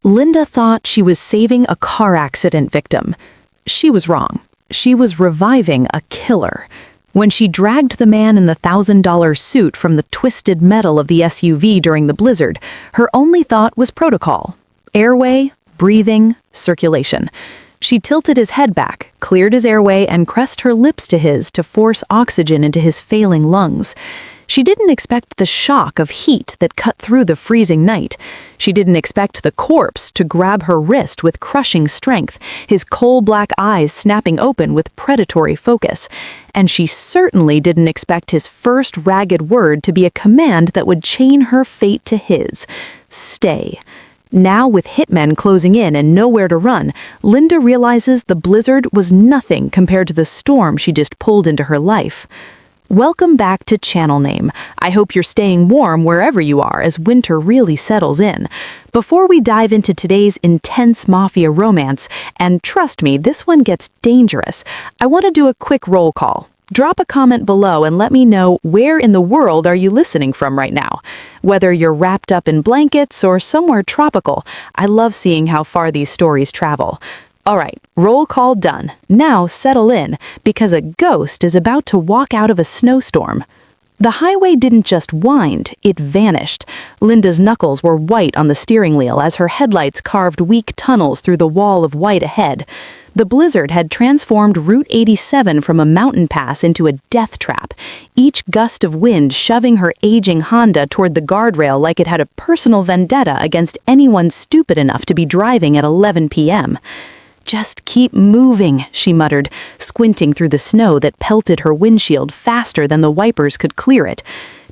Linda thought she was saving a car accident victim. She was wrong. She was reviving a killer. When she dragged the man in the $1,000 suit from the twisted metal of the SUV during the blizzard, her only thought was protocol. Airway, breathing, circulation. She tilted his head back, cleared his airway, and pressed her lips to his to force oxygen into his failing lungs. She didn't expect the shock of heat that cut through the freezing night. She didn't expect the corpse to grab her wrist with crushing strength, his coal-black eyes snapping open with predatory focus. And she certainly didn't expect his first ragged word to be a command that would chain her fate to his. Stay. Now, with hitmen closing in and nowhere to run, Linda realizes the blizzard was nothing compared to the storm she just pulled into her life. Welcome back to Channel Name. I hope you're staying warm wherever you are as winter really settles in. Before we dive into today's intense mafia romance, and trust me, this one gets dangerous, I want to do a quick roll call. Drop a comment below and let me know where in the world are you listening from right now. Whether you're wrapped up in blankets or somewhere tropical, I love seeing how far these stories travel. All right, roll call done. Now settle in, because a ghost is about to walk out of a snowstorm. The highway didn't just wind, it vanished. Linda's knuckles were white on the steering wheel as her headlights carved weak tunnels through the wall of white ahead. The blizzard had transformed Route 87 from a mountain pass into a death trap, each gust of wind shoving her aging Honda toward the guardrail like it had a personal vendetta against anyone stupid enough to be driving at 11 p.m. "Just keep moving," she muttered, squinting through the snow that pelted her windshield faster than the wipers could clear it.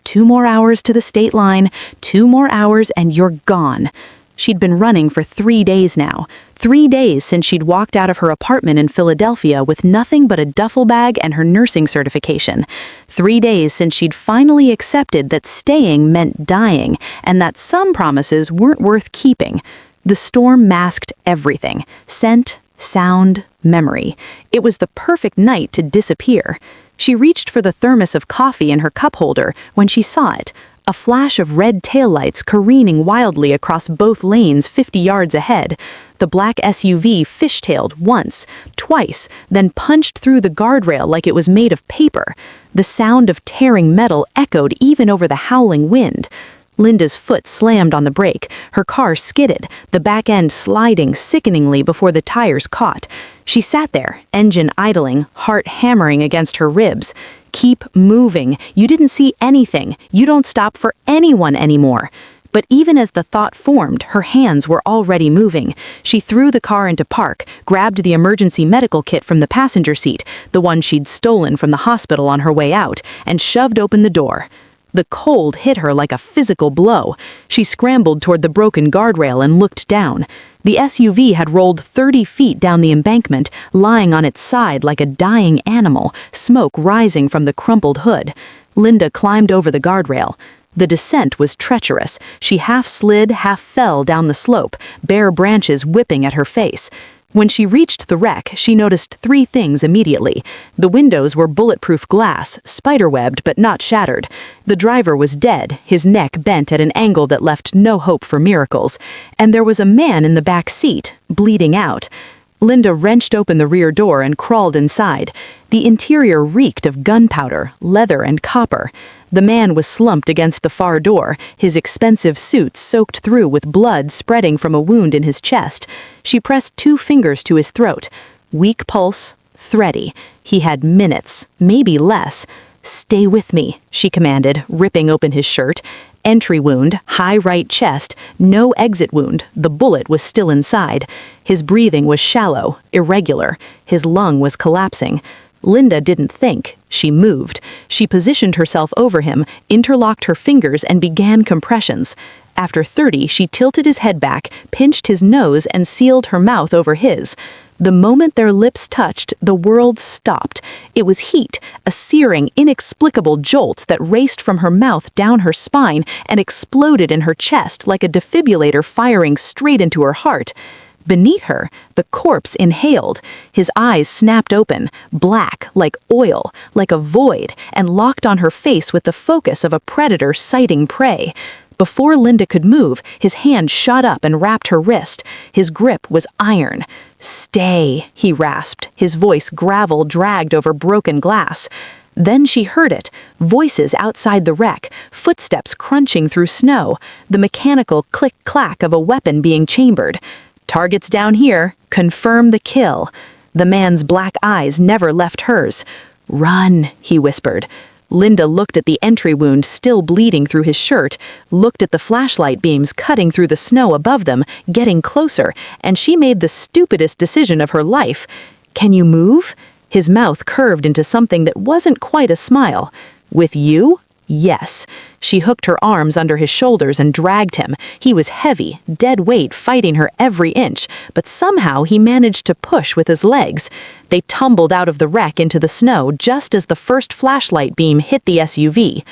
2 more hours to the state line, 2 more hours and you're gone. She'd been running for 3 days now. 3 days since she'd walked out of her apartment in Philadelphia with nothing but a duffel bag and her nursing certification. 3 days since she'd finally accepted that staying meant dying, and that some promises weren't worth keeping. The storm masked everything: scent, sound, memory. It was the perfect night to disappear. She reached for the thermos of coffee in her cup holder when she saw it. A flash of red taillights careening wildly across both lanes 50 yards ahead. The black SUV fishtailed once, twice, then punched through the guardrail like it was made of paper. The sound of tearing metal echoed even over the howling wind. Linda's foot slammed on the brake. Her car skidded, the back end sliding sickeningly before the tires caught. She sat there, engine idling, heart hammering against her ribs. Keep moving. You didn't see anything. You don't stop for anyone anymore. But even as the thought formed, her hands were already moving. She threw the car into park, grabbed the emergency medical kit from the passenger seat, the one she'd stolen from the hospital on her way out, and shoved open the door. The cold hit her like a physical blow. She scrambled toward the broken guardrail and looked down. The SUV had rolled 30 feet down the embankment, lying on its side like a dying animal, smoke rising from the crumpled hood. Linda climbed over the guardrail. The descent was treacherous. She half slid, half fell down the slope, bare branches whipping at her face. When she reached the wreck, she noticed 3 things immediately. The windows were bulletproof glass, spiderwebbed but not shattered. The driver was dead, his neck bent at an angle that left no hope for miracles. And there was a man in the back seat, bleeding out. Linda wrenched open the rear door and crawled inside. The interior reeked of gunpowder, leather, and copper. The man was slumped against the far door, his expensive suit soaked through with blood spreading from a wound in his chest. She pressed 2 fingers to his throat. Weak pulse, thready. He had minutes, maybe less. "Stay with me," she commanded, ripping open his shirt. Entry wound, high right chest, no exit wound. The bullet was still inside. His breathing was shallow, irregular. His lung was collapsing. Linda didn't think. She moved. She positioned herself over him, interlocked her fingers, and began compressions. After 30, she tilted his head back, pinched his nose, and sealed her mouth over his. The moment their lips touched, the world stopped. It was heat, a searing, inexplicable jolt that raced from her mouth down her spine and exploded in her chest like a defibrillator firing straight into her heart. Beneath her, the corpse inhaled. His eyes snapped open, black, like oil, like a void, and locked on her face with the focus of a predator sighting prey. Before Linda could move, his hand shot up and wrapped her wrist. His grip was iron. "Stay," he rasped, his voice gravel dragged over broken glass. Then she heard it, voices outside the wreck, footsteps crunching through snow, the mechanical click-clack of a weapon being chambered. "Target's down here. Confirm the kill." The man's black eyes never left hers. "Run," he whispered. Linda looked at the entry wound still bleeding through his shirt, looked at the flashlight beams cutting through the snow above them, getting closer, and she made the stupidest decision of her life. "Can you move?" His mouth curved into something that wasn't quite a smile. "With you? Yes." She hooked her arms under his shoulders and dragged him. He was heavy, dead weight fighting her every inch, but somehow he managed to push with his legs. They tumbled out of the wreck into the snow just as the first flashlight beam hit the SUV.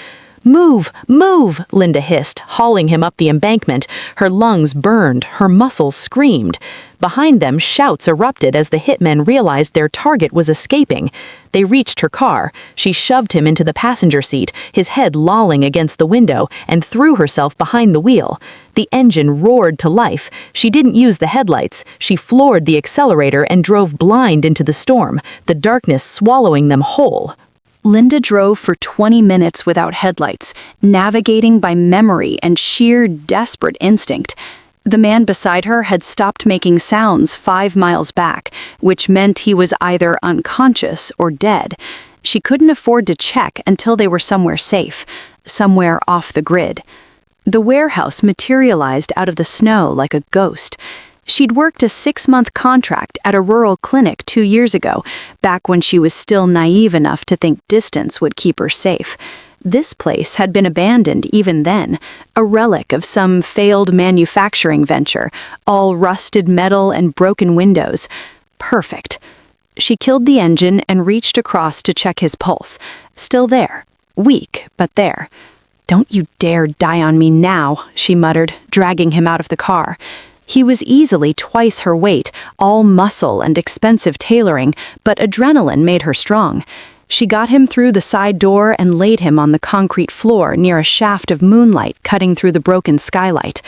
"Move! Move!" Linda hissed, hauling him up the embankment. Her lungs burned, her muscles screamed. Behind them, shouts erupted as the hitmen realized their target was escaping. They reached her car. She shoved him into the passenger seat, his head lolling against the window, and threw herself behind the wheel. The engine roared to life. She didn't use the headlights. She floored the accelerator and drove blind into the storm, the darkness swallowing them whole. Linda drove for 20 minutes without headlights, navigating by memory and sheer desperate instinct. The man beside her had stopped making sounds 5 miles back, which meant he was either unconscious or dead. She couldn't afford to check until they were somewhere safe, somewhere off the grid. The warehouse materialized out of the snow like a ghost. She'd worked a 6-month contract at a rural clinic 2 years ago, back when she was still naive enough to think distance would keep her safe. This place had been abandoned even then, a relic of some failed manufacturing venture, all rusted metal and broken windows. Perfect. She killed the engine and reached across to check his pulse. Still there. Weak, but there. "Don't you dare die on me now," she muttered, dragging him out of the car. He was easily twice her weight, all muscle and expensive tailoring, but adrenaline made her strong. She got him through the side door and laid him on the concrete floor near a shaft of moonlight cutting through the broken skylight.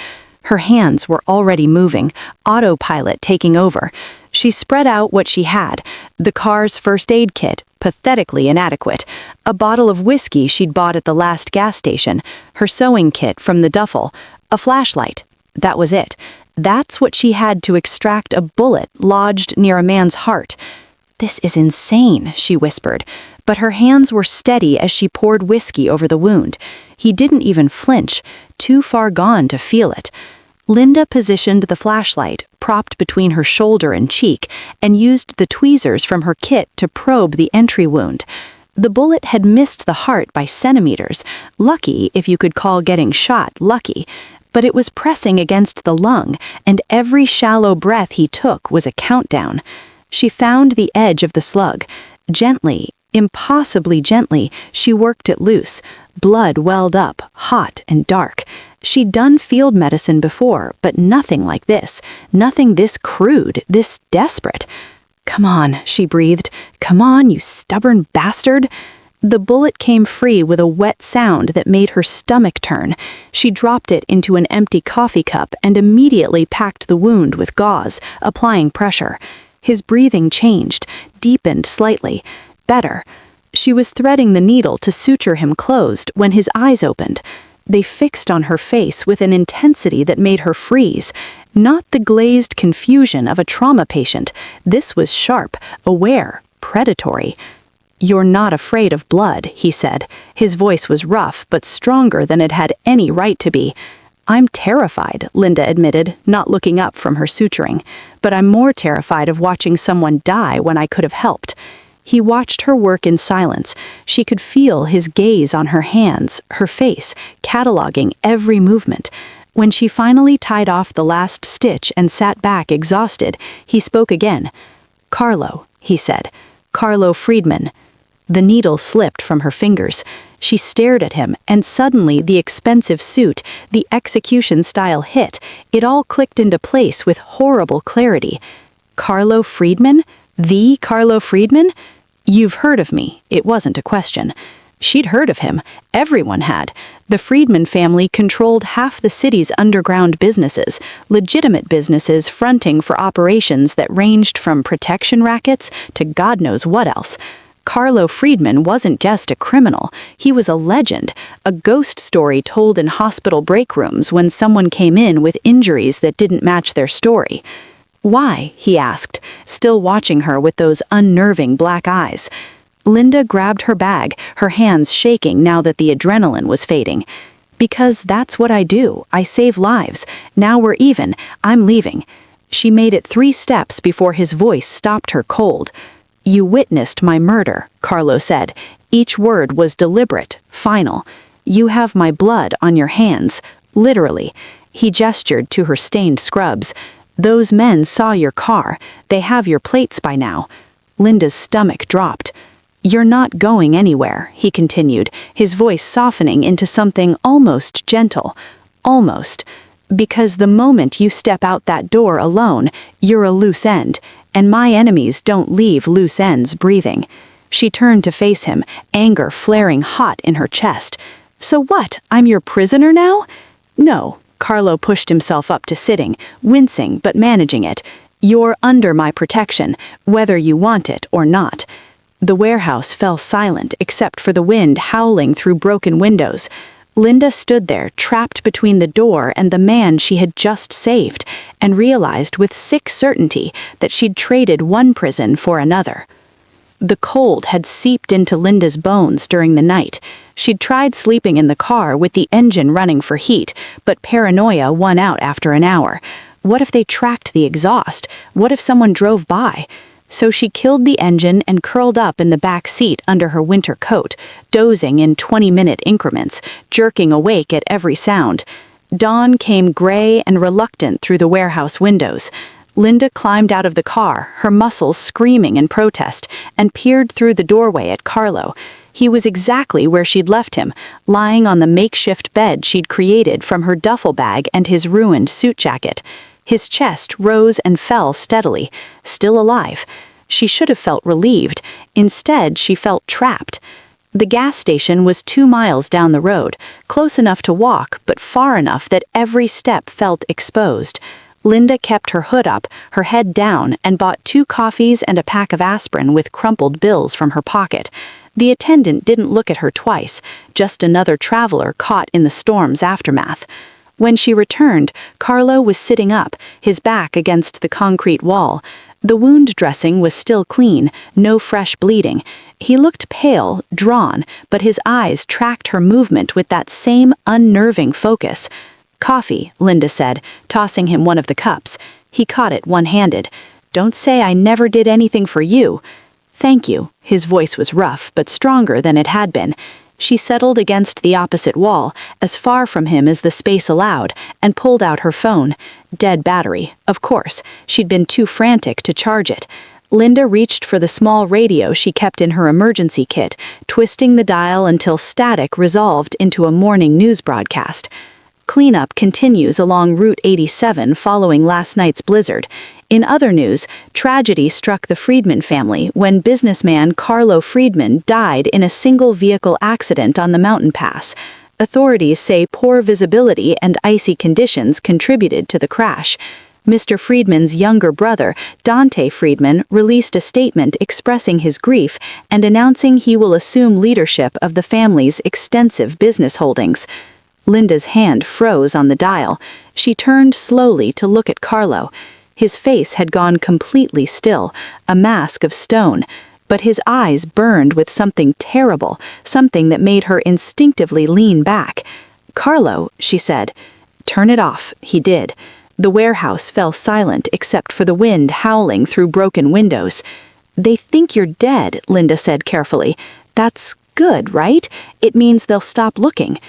Her hands were already moving, autopilot taking over. She spread out what she had: the car's first aid kit, pathetically inadequate, a bottle of whiskey she'd bought at the last gas station, her sewing kit from the duffel, a flashlight. That was it. That's what she had to extract a bullet lodged near a man's heart. "This is insane," she whispered, but her hands were steady as she poured whiskey over the wound. He didn't even flinch, too far gone to feel it. Linda positioned the flashlight, propped between her shoulder and cheek, and used the tweezers from her kit to probe the entry wound. The bullet had missed the heart by centimeters. Lucky, if you could call getting shot lucky. But it was pressing against the lung, and every shallow breath he took was a countdown. She found the edge of the slug. Gently, impossibly gently, she worked it loose. Blood welled up, hot and dark. She'd done field medicine before, but nothing like this. Nothing this crude, this desperate. "Come on," she breathed. "Come on, you stubborn bastard." The bullet came free with a wet sound that made her stomach turn. She dropped it into an empty coffee cup and immediately packed the wound with gauze, applying pressure. His breathing changed, deepened slightly. Better. She was threading the needle to suture him closed when his eyes opened. They fixed on her face with an intensity that made her freeze. Not the glazed confusion of a trauma patient. This was sharp, aware, predatory. "You're not afraid of blood," he said. His voice was rough, but stronger than it had any right to be. "I'm terrified," Linda admitted, not looking up from her suturing. "But I'm more terrified of watching someone die when I could have helped." He watched her work in silence. She could feel his gaze on her hands, her face, cataloging every movement. When she finally tied off the last stitch and sat back exhausted, he spoke again. "Carlo," he said. "Carlo Friedman." The needle slipped from her fingers. She stared at him, and suddenly the expensive suit, the execution style hit. It all clicked into place with horrible clarity. "Carlo Friedman? The Carlo Friedman? You've heard of me." It wasn't a question. She'd heard of him. Everyone had. The Friedman family controlled half the city's underground businesses, legitimate businesses fronting for operations that ranged from protection rackets to God knows what else. Carlo Friedman wasn't just a criminal, he was a legend, a ghost story told in hospital break rooms when someone came in with injuries that didn't match their story. "Why?" he asked, still watching her with those unnerving black eyes. Linda grabbed her bag, her hands shaking now that the adrenaline was fading. "Because that's what I do. I save lives. Now we're even. I'm leaving." She made it 3 steps before his voice stopped her cold. "You witnessed my murder," Carlo said. Each word was deliberate, final. "You have my blood on your hands, literally." He gestured to her stained scrubs. "Those men saw your car. They have your plates by now." Linda's stomach dropped. "You're not going anywhere," he continued, his voice softening into something almost gentle. Almost. "Because the moment you step out that door alone, you're a loose end, and my enemies don't leave loose ends breathing." She turned to face him, anger flaring hot in her chest. "So what? I'm your prisoner now?" "No." Carlo pushed himself up to sitting, wincing but managing it. "You're under my protection, whether you want it or not." The warehouse fell silent except for the wind howling through broken windows. Linda stood there, trapped between the door and the man she had just saved, and realized with sick certainty that she'd traded one prison for another. The cold had seeped into Linda's bones during the night. She'd tried sleeping in the car with the engine running for heat, but paranoia won out after an hour. What if they tracked the exhaust? What if someone drove by? So she killed the engine and curled up in the back seat under her winter coat, dozing in 20-minute increments, jerking awake at every sound. Dawn came gray and reluctant through the warehouse windows. Linda climbed out of the car, her muscles screaming in protest, and peered through the doorway at Carlo. He was exactly where she'd left him, lying on the makeshift bed she'd created from her duffel bag and his ruined suit jacket. His chest rose and fell steadily, still alive. She should have felt relieved. Instead, she felt trapped. The gas station was 2 miles down the road, close enough to walk, but far enough that every step felt exposed. Linda kept her hood up, her head down, and bought 2 coffees and a pack of aspirin with crumpled bills from her pocket. The attendant didn't look at her twice, just another traveler caught in the storm's aftermath. When she returned, Carlo was sitting up, his back against the concrete wall. The wound dressing was still clean, no fresh bleeding. He looked pale, drawn, but his eyes tracked her movement with that same unnerving focus. "Coffee," Linda said, tossing him one of the cups. He caught it one-handed. "Don't say I never did anything for you." "Thank you." His voice was rough, but stronger than it had been. She settled against the opposite wall, as far from him as the space allowed, and pulled out her phone. Dead battery, of course. She'd been too frantic to charge it. Linda reached for the small radio she kept in her emergency kit, twisting the dial until static resolved into a morning news broadcast. Cleanup continues along Route 87 following last night's blizzard. In other news, tragedy struck the Friedman family when businessman Carlo Friedman died in a single-vehicle accident on the mountain pass. Authorities say poor visibility and icy conditions contributed to the crash. Mr. Friedman's younger brother, Dante Friedman, released a statement expressing his grief and announcing he will assume leadership of the family's extensive business holdings. Linda's hand froze on the dial. She turned slowly to look at Carlo. His face had gone completely still, a mask of stone, but his eyes burned with something terrible, something that made her instinctively lean back. "Carlo," she said. "Turn it off." He did. The warehouse fell silent except for the wind howling through broken windows. "They think you're dead," Linda said carefully. "That's good, right? It means they'll stop looking."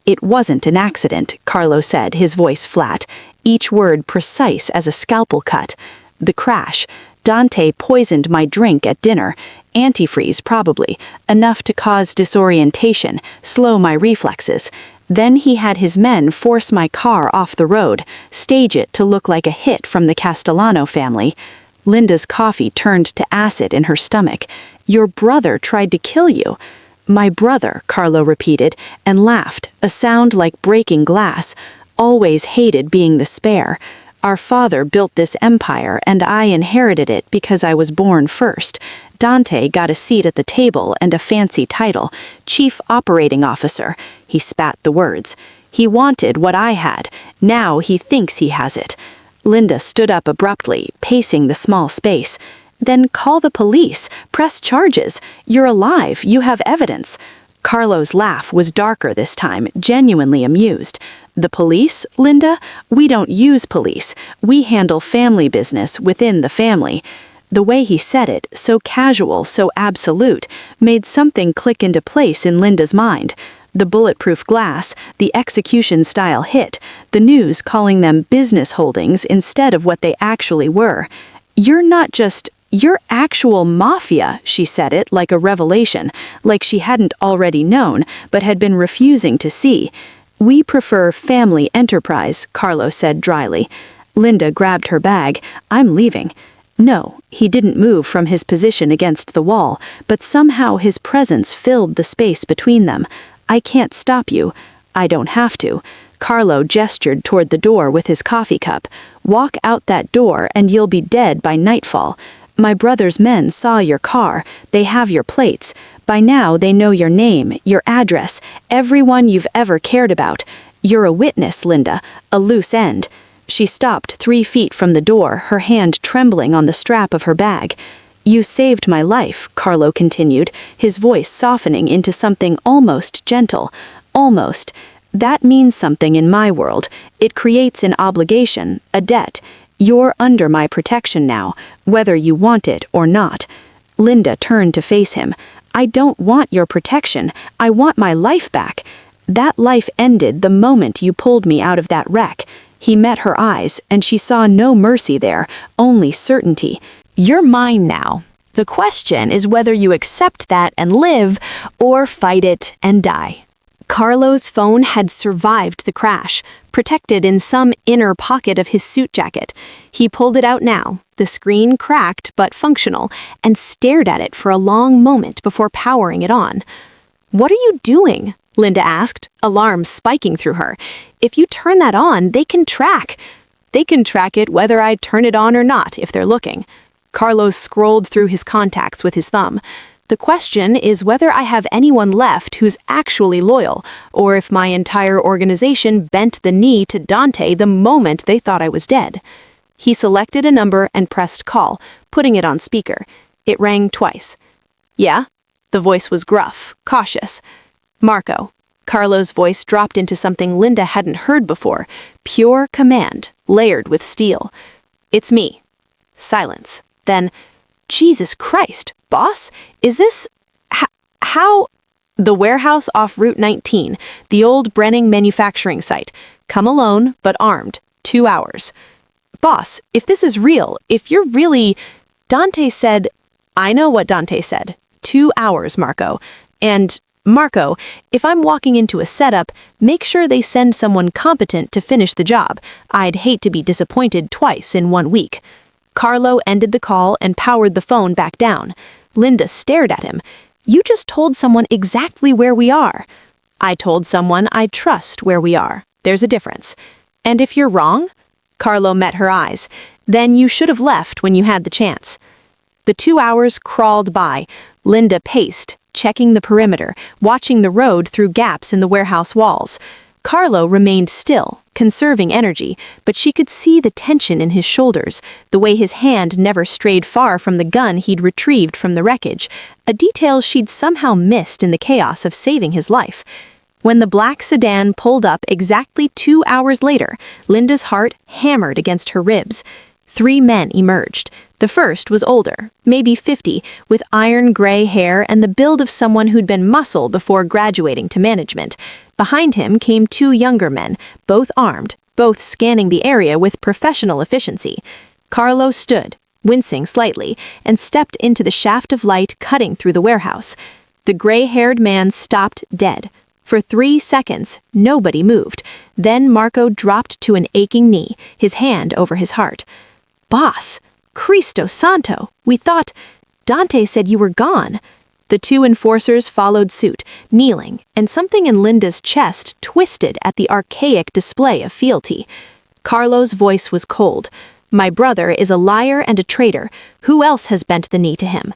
"It wasn't an accident," Carlo said, his voice flat, each word precise as a scalpel cut. "The crash. Dante poisoned my drink at dinner. Antifreeze, probably. Enough to cause disorientation, slow my reflexes. Then he had his men force my car off the road, stage it to look like a hit from the Castellano family." Linda's coffee turned to acid in her stomach. "Your brother tried to kill you." My brother, Carlo repeated, and laughed, a sound like breaking glass. Always hated being the spare. Our father built this empire, and I inherited it because I was born first. Dante got a seat at the table and a fancy title, Chief Operating Officer. He spat the words. He wanted what I had. Now he thinks he has it. Linda stood up abruptly, pacing the small space. Then call the police. Press charges. You're alive. You have evidence. Carlo's laugh was darker this time, genuinely amused. The police, Linda? We don't use police. We handle family business within the family. The way he said it, so casual, so absolute, made something click into place in Linda's mind. The bulletproof glass, the execution-style hit, the news calling them business holdings instead of what they actually were. You're actual mafia, she said it like a revelation, like she hadn't already known, but had been refusing to see. We prefer family enterprise, Carlo said dryly. Linda grabbed her bag. I'm leaving. No, he didn't move from his position against the wall, but somehow his presence filled the space between them. I can't stop you. I don't have to. Carlo gestured toward the door with his coffee cup. Walk out that door and you'll be dead by nightfall. My brother's men saw your car. They have your plates. By now they know your name, your address, everyone you've ever cared about. You're a witness, Linda, a loose end. She stopped 3 feet from the door, her hand trembling on the strap of her bag. You saved my life, Carlo continued, his voice softening into something almost gentle. Almost. That means something in my world. It creates an obligation, a debt. You're under my protection now, whether you want it or not. Linda turned to face him. I don't want your protection. I want my life back. That life ended the moment you pulled me out of that wreck. He met her eyes, and she saw no mercy there, only certainty. You're mine now. The question is whether you accept that and live, or fight it and die. Carlo's phone had survived the crash, protected in some inner pocket of his suit jacket. He pulled it out now, the screen cracked but functional, and stared at it for a long moment before powering it on. What are you doing? Linda asked, alarm spiking through her. If you turn that on, they can track. They can track it whether I turn it on or not if they're looking. Carlos scrolled through his contacts with his thumb. The question is whether I have anyone left who's actually loyal, or if my entire organization bent the knee to Dante the moment they thought I was dead. He selected a number and pressed call, putting it on speaker. It rang twice. Yeah? The voice was gruff, cautious. Marco. Carlo's voice dropped into something Linda hadn't heard before. Pure command, layered with steel. It's me. Silence. Then, Jesus Christ, boss? Is this... how... The warehouse off Route 19, the old Brenning manufacturing site. Come alone, but armed. 2 hours. Boss, if this is real, if you're really... Dante said... I know what Dante said. 2 hours, Marco. And... Marco, if I'm walking into a setup, make sure they send someone competent to finish the job. I'd hate to be disappointed twice in 1 week. Carlo ended the call and powered the phone back down. Linda stared at him. You just told someone exactly where we are. I told someone I trust where we are. There's a difference. And if you're wrong? Carlo met her eyes. Then you should have left when you had the chance. The 2 hours crawled by. Linda paced, checking the perimeter, watching the road through gaps in the warehouse walls. Carlo remained still, conserving energy, but she could see the tension in his shoulders, the way his hand never strayed far from the gun he'd retrieved from the wreckage, a detail she'd somehow missed in the chaos of saving his life. When the black sedan pulled up exactly 2 hours later, Linda's heart hammered against her ribs. 3 men emerged. The first was older, maybe 50, with iron gray hair and the build of someone who'd been muscle before graduating to management. Behind him came 2 younger men, both armed, both scanning the area with professional efficiency. Carlo stood, wincing slightly, and stepped into the shaft of light cutting through the warehouse. The gray-haired man stopped dead. For 3 seconds, nobody moved. Then Marco dropped to an aching knee, his hand over his heart. Boss! Cristo Santo! We thought... Dante said you were gone. The two enforcers followed suit, kneeling, and something in Linda's chest twisted at the archaic display of fealty. Carlo's voice was cold. "My brother is a liar and a traitor. Who else has bent the knee to him?"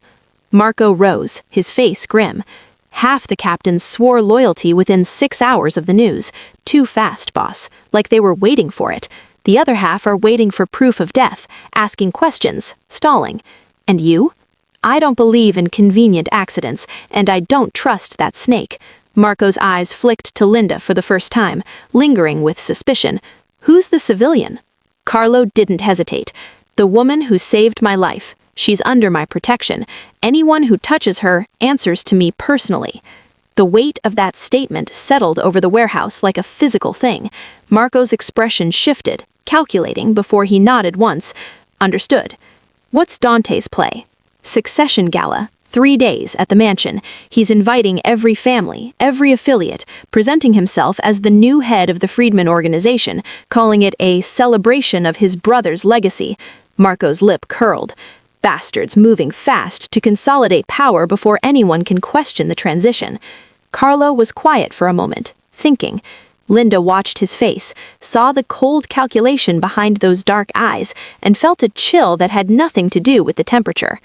Marco rose, his face grim. Half the captains swore loyalty within 6 hours of the news. Too fast, boss, like they were waiting for it. The other half are waiting for proof of death, asking questions, stalling. And you? I don't believe in convenient accidents, and I don't trust that snake. Marco's eyes flicked to Linda for the first time, lingering with suspicion. Who's the civilian? Carlo didn't hesitate. The woman who saved my life. She's under my protection. Anyone who touches her answers to me personally. The weight of that statement settled over the warehouse like a physical thing. Marco's expression shifted, calculating before he nodded once. Understood. What's Dante's play? Succession gala. 3 days at the mansion. He's inviting every family, every affiliate, presenting himself as the new head of the Freedman organization, calling it a celebration of his brother's legacy. Marco's lip curled. Bastards moving fast to consolidate power before anyone can question the transition. Carlo was quiet for a moment, thinking. Linda watched his face, saw the cold calculation behind those dark eyes, and felt a chill that had nothing to do with the temperature.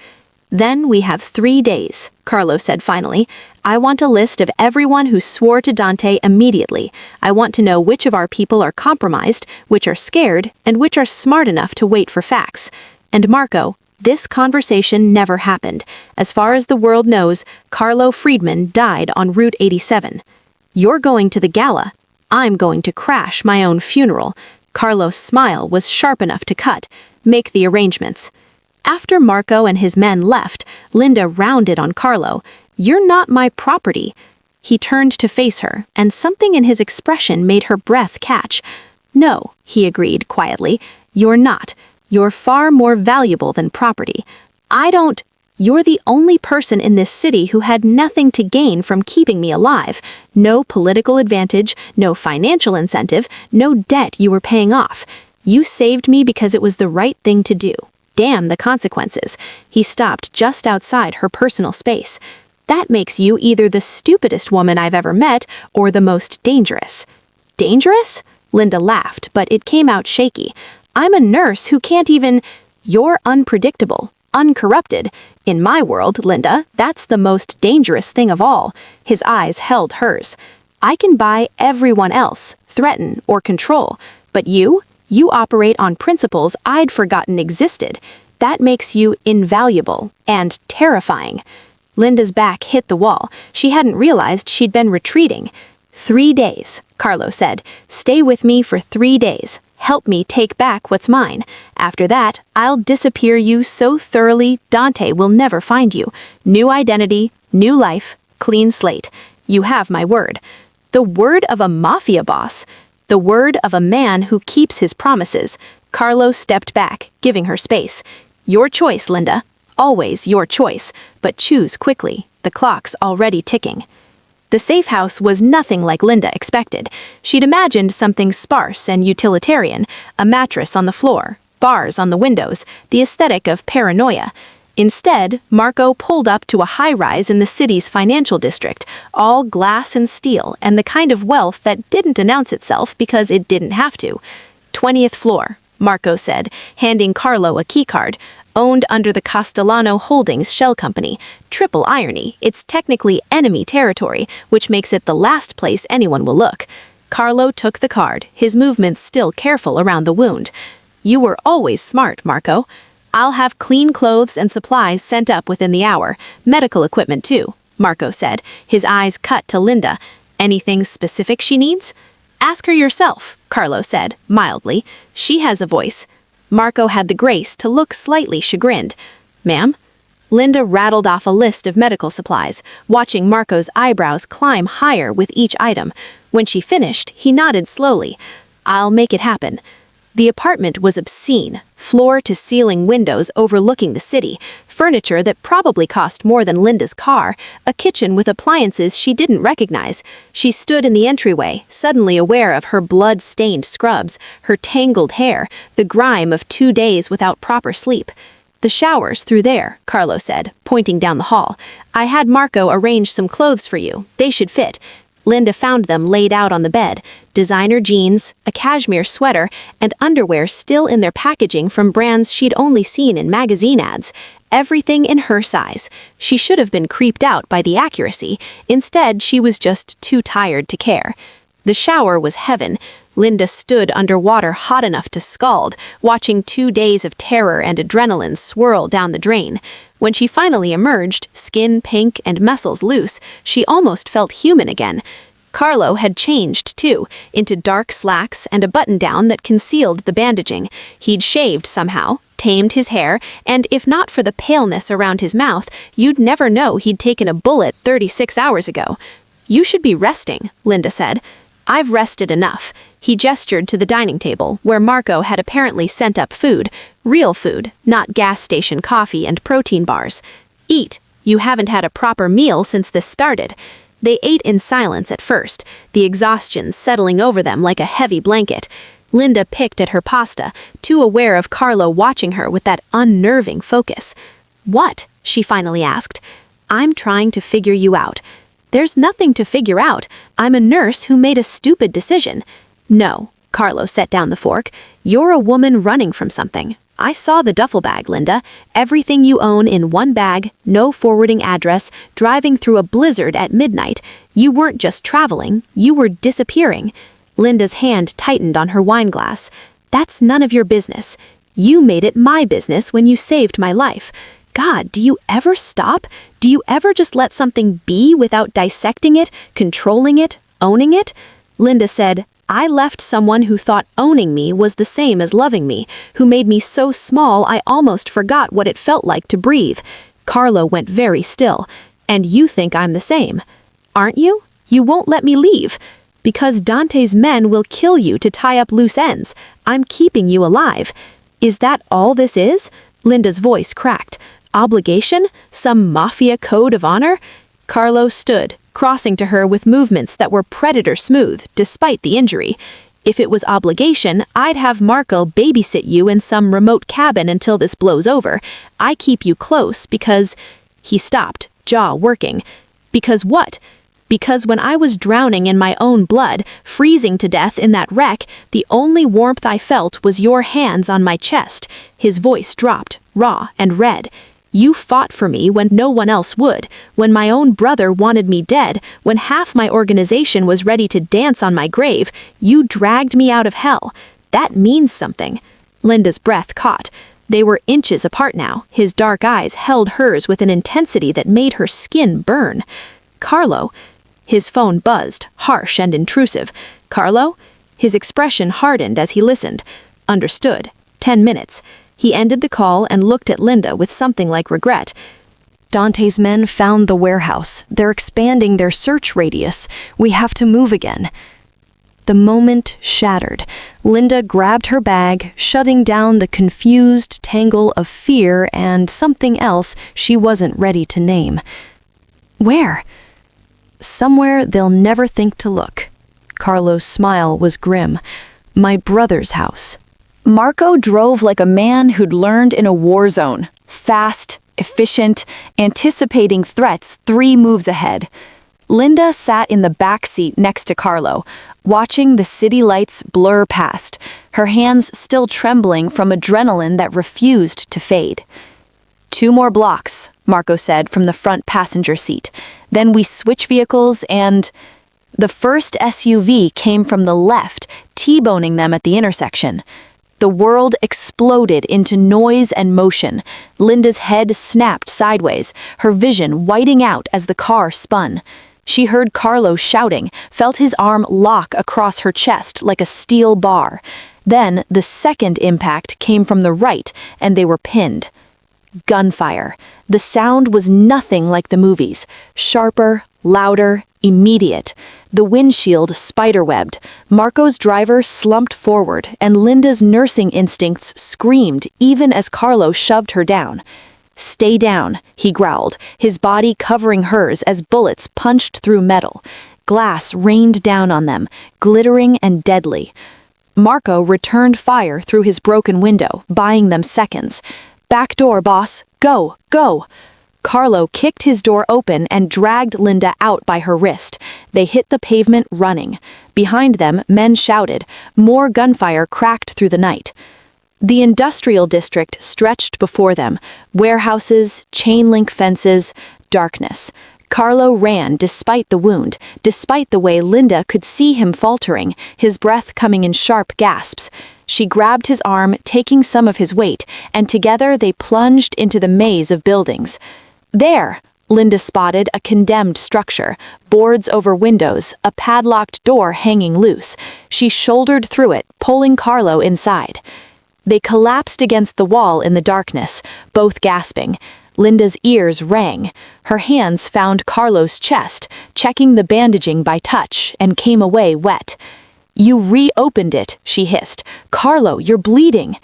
Then we have 3 days, Carlo said finally. I want a list of everyone who swore to Dante immediately. I want to know which of our people are compromised, which are scared, and which are smart enough to wait for facts. And Marco, this conversation never happened. As far as the world knows, Carlo Freedman died on Route 87. You're going to the gala. I'm going to crash my own funeral. Carlo's smile was sharp enough to cut. Make the arrangements. After Marco and his men left, Linda rounded on Carlo. You're not my property. He turned to face her, and something in his expression made her breath catch. No, he agreed quietly. You're not. You're far more valuable than property. You're the only person in this city who had nothing to gain from keeping me alive. No political advantage, no financial incentive, no debt you were paying off. You saved me because it was the right thing to do. Damn the consequences. He stopped just outside her personal space. That makes you either the stupidest woman I've ever met or the most dangerous. Dangerous? Linda laughed, but it came out shaky. I'm a nurse who can't even... You're unpredictable, uncorrupted. In my world, Linda, that's the most dangerous thing of all. His eyes held hers. I can buy everyone else, threaten or control. But you operate on principles I'd forgotten existed. That makes you invaluable and terrifying. Linda's back hit the wall. She hadn't realized she'd been retreating. 3 days, Carlo said. Stay with me for 3 days. Help me take back what's mine. After that, I'll disappear you so thoroughly Dante will never find you. New identity, new life, clean slate. You have my word. The word of a mafia boss. The word of a man who keeps his promises. Carlo stepped back, giving her space. Your choice, Linda. Always your choice. But choose quickly. The clock's already ticking. The safe house was nothing like Linda expected. She'd imagined something sparse and utilitarian, a mattress on the floor, bars on the windows, the aesthetic of paranoia. Instead, Marco pulled up to a high-rise in the city's financial district, all glass and steel, and the kind of wealth that didn't announce itself because it didn't have to. 20th floor, Marco said, handing Carlo a keycard. Owned under the Castellano Holdings shell company. Triple irony, it's technically enemy territory, which makes it the last place anyone will look. Carlo took the card, his movements still careful around the wound. You were always smart, Marco. I'll have clean clothes and supplies sent up within the hour. Medical equipment too, Marco said, his eyes cut to Linda. Anything specific she needs? Ask her yourself, Carlo said, mildly. She has a voice. Marco had the grace to look slightly chagrined. Ma'am? Linda rattled off a list of medical supplies, watching Marco's eyebrows climb higher with each item. When she finished, he nodded slowly. I'll make it happen. The apartment was obscene, floor-to-ceiling windows overlooking the city, furniture that probably cost more than Linda's car, a kitchen with appliances she didn't recognize. She stood in the entryway, suddenly aware of her blood-stained scrubs, her tangled hair, the grime of 2 days without proper sleep. The shower's through there, Carlo said, pointing down the hall. I had Marco arrange some clothes for you. They should fit. Linda found them laid out on the bed. Designer jeans, a cashmere sweater, and underwear still in their packaging from brands she'd only seen in magazine ads. Everything in her size. She should have been creeped out by the accuracy. Instead, she was just too tired to care. The shower was heaven. Linda stood underwater hot enough to scald, watching 2 days of terror and adrenaline swirl down the drain. When she finally emerged, skin pink and muscles loose, she almost felt human again. Carlo had changed, too, into dark slacks and a button-down that concealed the bandaging. He'd shaved somehow, tamed his hair, and if not for the paleness around his mouth, you'd never know he'd taken a bullet 36 hours ago. You should be resting, Linda said. I've rested enough. He gestured to the dining table, where Marco had apparently sent up food. Real food, not gas station coffee and protein bars. Eat. You haven't had a proper meal since this started. They ate in silence at first, the exhaustion settling over them like a heavy blanket. Linda picked at her pasta, too aware of Carlo watching her with that unnerving focus. What? She finally asked. I'm trying to figure you out. There's nothing to figure out. I'm a nurse who made a stupid decision. No, Carlo set down the fork. You're a woman running from something. I saw the duffel bag, Linda. Everything you own in one bag, no forwarding address, driving through a blizzard at midnight. You weren't just traveling, you were disappearing. Linda's hand tightened on her wine glass. That's none of your business. You made it my business when you saved my life. God, do you ever stop? Do you ever just let something be without dissecting it, controlling it, owning it? Linda said, I left someone who thought owning me was the same as loving me, who made me so small I almost forgot what it felt like to breathe. Carlo went very still. And you think I'm the same. Aren't you? You won't let me leave. Because Dante's men will kill you to tie up loose ends. I'm keeping you alive. Is that all this is? Linda's voice cracked. Obligation? Some mafia code of honor? Carlo stood, crossing to her with movements that were predator smooth, despite the injury. If it was obligation, I'd have Marco babysit you in some remote cabin until this blows over. I keep you close because... He stopped, jaw working. Because what? Because when I was drowning in my own blood, freezing to death in that wreck, the only warmth I felt was your hands on my chest. His voice dropped, raw and red. You fought for me when no one else would, when my own brother wanted me dead, when half my organization was ready to dance on my grave. You dragged me out of hell. That means something. Linda's breath caught. They were inches apart now. His dark eyes held hers with an intensity that made her skin burn. Carlo. His phone buzzed, harsh and intrusive. Carlo? His expression hardened as he listened. Understood. 10 minutes. He ended the call and looked at Linda with something like regret. Dante's men found the warehouse. They're expanding their search radius. We have to move again. The moment shattered. Linda grabbed her bag, shutting down the confused tangle of fear and something else she wasn't ready to name. Where? Somewhere they'll never think to look. Carlo's smile was grim. My brother's house. Marco drove like a man who'd learned in a war zone. Fast, efficient, anticipating threats 3 moves ahead. Linda sat in the back seat next to Carlo, watching the city lights blur past, her hands still trembling from adrenaline that refused to fade. 2 more blocks, Marco said from the front passenger seat. Then we switch vehicles and... The first SUV came from the left, T-boning them at the intersection. The world exploded into noise and motion. Linda's head snapped sideways, her vision whiting out as the car spun. She heard Carlo shouting, felt his arm lock across her chest like a steel bar. Then the second impact came from the right, and they were pinned. Gunfire. The sound was nothing like the movies. Sharper, louder, immediate. The windshield spiderwebbed. Marco's driver slumped forward, and Linda's nursing instincts screamed even as Carlo shoved her down. Stay down, he growled, his body covering hers as bullets punched through metal. Glass rained down on them, glittering and deadly. Marco returned fire through his broken window, buying them seconds. Back door, boss. Go, go. Carlo kicked his door open and dragged Linda out by her wrist. They hit the pavement running. Behind them, men shouted. More gunfire cracked through the night. The industrial district stretched before them. Warehouses, chain-link fences, darkness. Carlo ran despite the wound, despite the way Linda could see him faltering, his breath coming in sharp gasps. She grabbed his arm, taking some of his weight, and together they plunged into the maze of buildings. There, Linda spotted a condemned structure, boards over windows, a padlocked door hanging loose. She shouldered through it, pulling Carlo inside. They collapsed against the wall in the darkness, both gasping. Linda's ears rang. Her hands found Carlo's chest, checking the bandaging by touch, and came away wet. You reopened it, she hissed. Carlo, you're bleeding.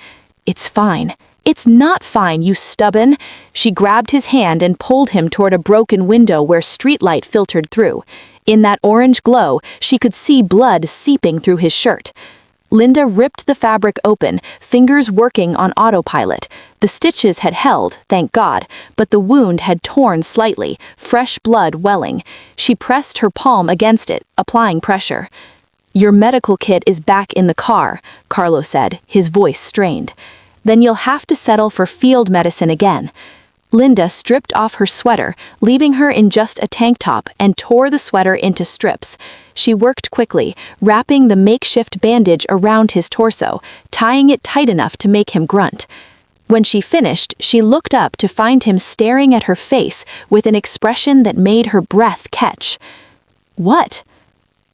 It's fine. It's not fine, you stubborn. She grabbed his hand and pulled him toward a broken window where streetlight filtered through. In that orange glow, she could see blood seeping through his shirt. Linda ripped the fabric open, fingers working on autopilot. The stitches had held, thank God, but the wound had torn slightly, fresh blood welling. She pressed her palm against it, applying pressure. Your medical kit is back in the car, Carlo said, his voice strained. Then you'll have to settle for field medicine again. Linda stripped off her sweater, leaving her in just a tank top, and tore the sweater into strips. She worked quickly, wrapping the makeshift bandage around his torso, tying it tight enough to make him grunt. When she finished, she looked up to find him staring at her face with an expression that made her breath catch. What?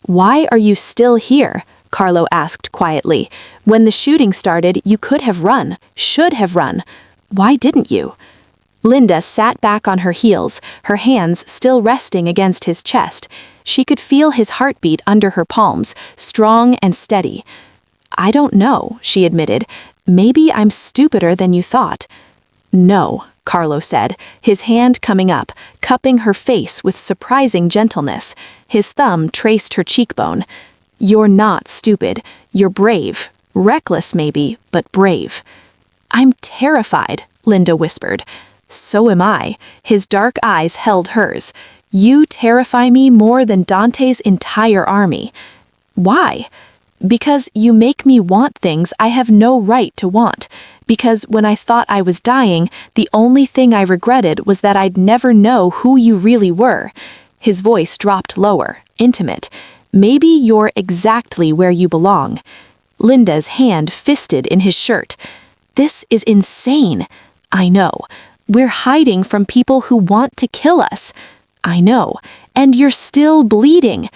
Why are you still here? Carlo asked quietly. When the shooting started, you could have run, should have run. Why didn't you? Linda sat back on her heels, her hands still resting against his chest. She could feel his heartbeat under her palms, strong and steady. I don't know, she admitted. Maybe I'm stupider than you thought. No, Carlo said, his hand coming up, cupping her face with surprising gentleness. His thumb traced her cheekbone. You're not stupid. You're brave. Reckless maybe, but brave. I'm terrified, Linda whispered. So am I. His dark eyes held hers. You terrify me more than Dante's entire army. Why? Because you make me want things I have no right to want. Because when I thought I was dying, the only thing I regretted was that I'd never know who you really were. His voice dropped lower, intimate. Maybe you're exactly where you belong. Linda's hand fisted in his shirt. This is insane. I know. We're hiding from people who want to kill us. I know. And you're still bleeding.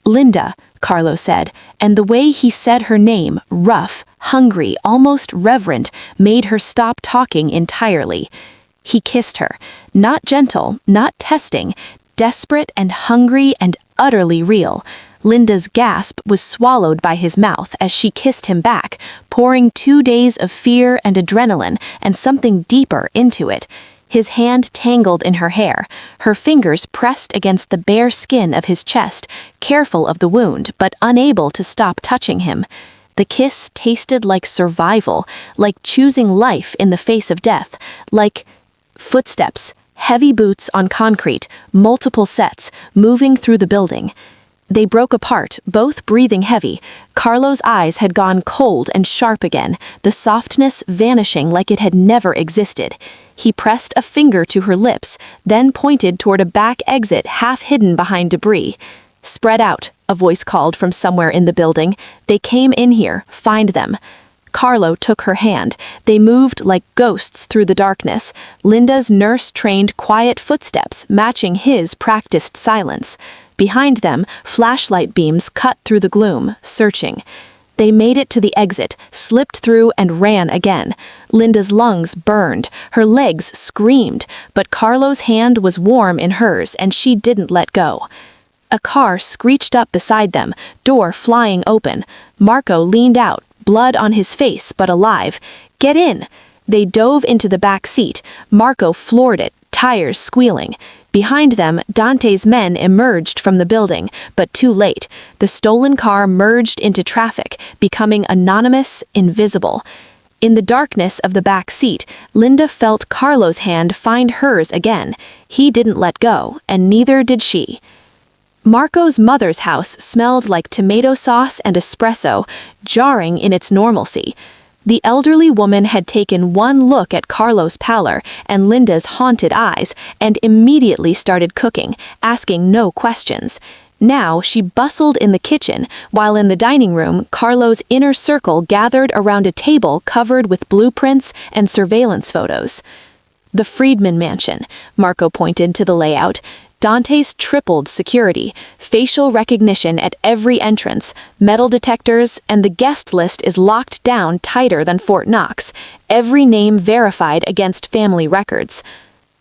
Linda, Carlo said, and the way he said her name, rough, hungry, almost reverent, made her stop talking entirely. He kissed her, not gentle, not testing, desperate and hungry and utterly real. Linda's gasp was swallowed by his mouth as she kissed him back, pouring 2 days of fear and adrenaline and something deeper into it. His hand tangled in her hair, her fingers pressed against the bare skin of his chest, careful of the wound but unable to stop touching him. The kiss tasted like survival, like choosing life in the face of death, like footsteps, heavy boots on concrete, multiple sets, moving through the building. They broke apart, both breathing heavy. Carlo's eyes had gone cold and sharp again, the softness vanishing like it had never existed. He pressed a finger to her lips, then pointed toward a back exit half hidden behind debris. Spread out, a voice called from somewhere in the building. They came in here, find them. Carlo took her hand. They moved like ghosts through the darkness, Linda's nurse-trained quiet footsteps matching his practiced silence. Behind them, flashlight beams cut through the gloom, searching. They made it to the exit, slipped through and ran again. Linda's lungs burned, her legs screamed, but Carlo's hand was warm in hers and she didn't let go. A car screeched up beside them, door flying open. Marco leaned out, blood on his face but alive. Get in! They dove into the back seat. Marco floored it, tires squealing. Behind them, Dante's men emerged from the building, but too late. The stolen car merged into traffic, becoming anonymous, invisible. In the darkness of the back seat, Linda felt Carlo's hand find hers again. He didn't let go, and neither did she. Marco's mother's house smelled like tomato sauce and espresso, jarring in its normalcy. The elderly woman had taken one look at Carlo's pallor and Linda's haunted eyes and immediately started cooking, asking no questions. Now she bustled in the kitchen, while in the dining room, Carlo's inner circle gathered around a table covered with blueprints and surveillance photos. The Friedman mansion, Marco pointed to the layout. Dante's tripled security, facial recognition at every entrance, metal detectors, and the guest list is locked down tighter than Fort Knox, every name verified against family records.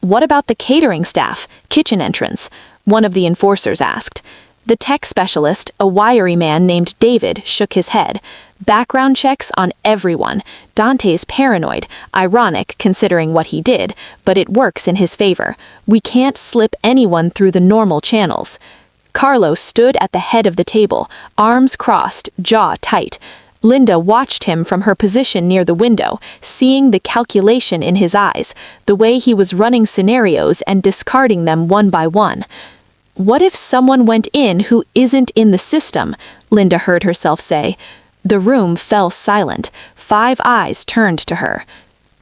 What about the catering staff, kitchen entrance? One of the enforcers asked. The tech specialist, a wiry man named David, shook his head. Background checks on everyone. Dante's paranoid, ironic considering what he did, but it works in his favor. We can't slip anyone through the normal channels. Carlo stood at the head of the table, arms crossed, jaw tight. Linda watched him from her position near the window, seeing the calculation in his eyes, the way he was running scenarios and discarding them one by one. What if someone went in who isn't in the system? Linda heard herself say. The room fell silent. 5 eyes turned to her.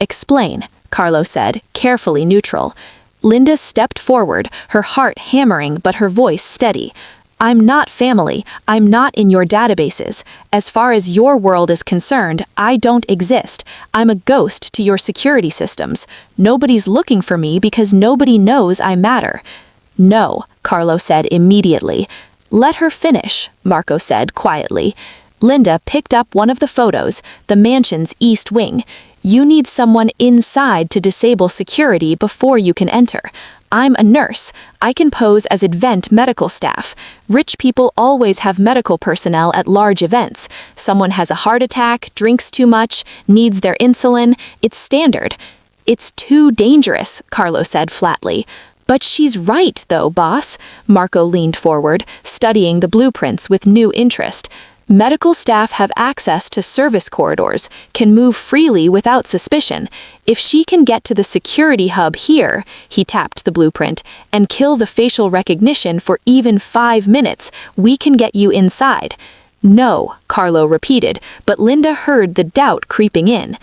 Explain, Carlo said, carefully neutral. Linda stepped forward, her heart hammering but her voice steady. I'm not family. I'm not in your databases. As far as your world is concerned, I don't exist. I'm a ghost to your security systems. Nobody's looking for me because nobody knows I matter. No, Carlo said immediately. Let her finish, Marco said quietly. Linda picked up one of the photos, the mansion's east wing. You need someone inside to disable security before you can enter. I'm a nurse. I can pose as event medical staff. Rich people always have medical personnel at large events. Someone has a heart attack, drinks too much, needs their insulin. It's standard. It's too dangerous, Carlo said flatly. But she's right, though, boss. Marco leaned forward, studying the blueprints with new interest. Medical staff have access to service corridors, can move freely without suspicion. If she can get to the security hub here, he tapped the blueprint, and kill the facial recognition for even 5 minutes, we can get you inside. No, Carlo repeated, but Linda heard the doubt creeping in.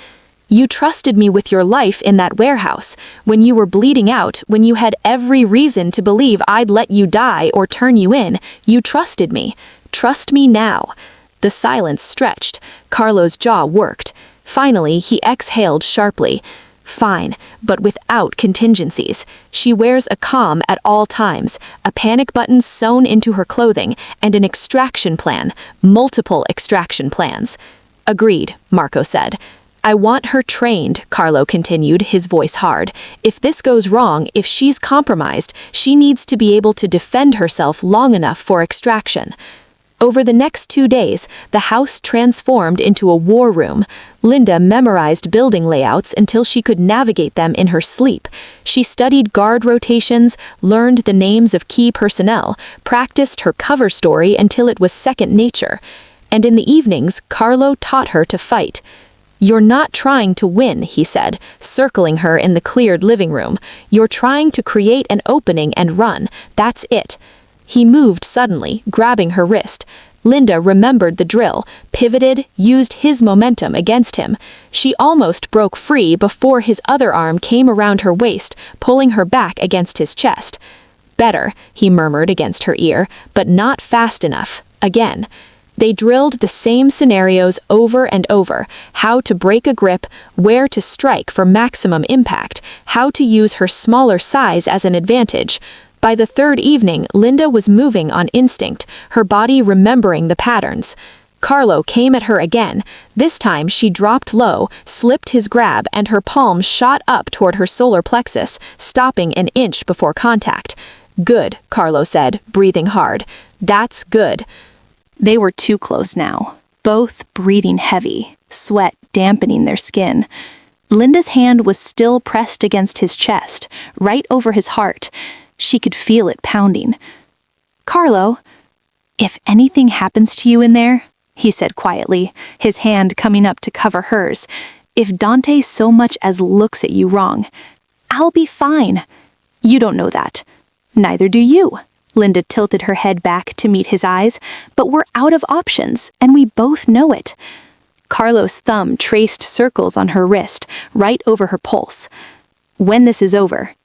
You trusted me with your life in that warehouse, when you were bleeding out, when you had every reason to believe I'd let you die or turn you in, you trusted me. Trust me now. The silence stretched. Carlo's jaw worked. Finally, he exhaled sharply. Fine, but without contingencies. She wears a comm at all times, a panic button sewn into her clothing, and an extraction plan, multiple extraction plans. Agreed, Marco said. I want her trained, Carlo continued, his voice hard. If this goes wrong, if she's compromised, she needs to be able to defend herself long enough for extraction. Over the next 2 days, the house transformed into a war room. Linda memorized building layouts until she could navigate them in her sleep. She studied guard rotations, learned the names of key personnel, practiced her cover story until it was second nature. And in the evenings, Carlo taught her to fight. You're not trying to win, he said, circling her in the cleared living room. You're trying to create an opening and run. That's it. He moved suddenly, grabbing her wrist. Linda remembered the drill, pivoted, used his momentum against him. She almost broke free before his other arm came around her waist, pulling her back against his chest. Better, he murmured against her ear, but not fast enough. Again. They drilled the same scenarios over and over, how to break a grip, where to strike for maximum impact, how to use her smaller size as an advantage. By the 3rd evening, Linda was moving on instinct, her body remembering the patterns. Carlo came at her again. This time she dropped low, slipped his grab, and her palm shot up toward her solar plexus, stopping an inch before contact. Good, Carlo said, breathing hard. That's good. They were too close now, both breathing heavy, sweat dampening their skin. Linda's hand was still pressed against his chest, right over his heart. She could feel it pounding. Carlo, if anything happens to you in there, he said quietly, his hand coming up to cover hers, If Dante so much as looks at you wrong, I'll be fine. You don't know that. Neither do you. Linda tilted her head back to meet his eyes, but we're out of options, and we both know it. Carlos' thumb traced circles on her wrist, right over her pulse. When this is over,